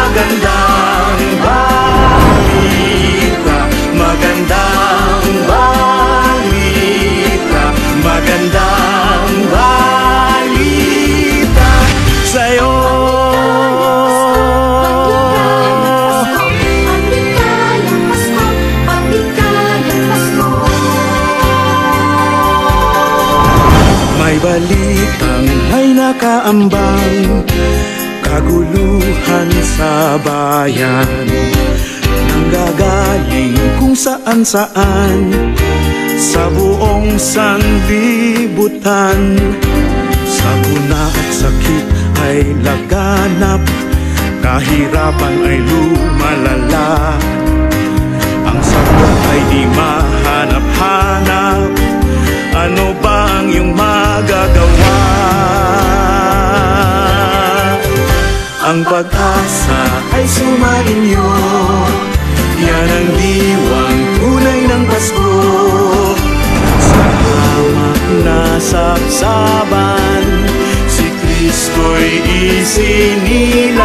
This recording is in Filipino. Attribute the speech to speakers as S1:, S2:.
S1: magandang balita, magandang balita, magandang balita sa'yo. May balitang may nakaambang kaguluhan sa bayan, nanggagaling kung saan-saan sa buong sanlibutan. Sakuna at sakit ay laganap, kahirapan ay lumalala. Ang sagot ay di mahanap-hanap, ano ba ang iyong magagawa? Ang pag-asa ay sumainyo, yan ang diwang tunay ng Pasko. Sa hamak na sabsaban, si Kristo'y isinila.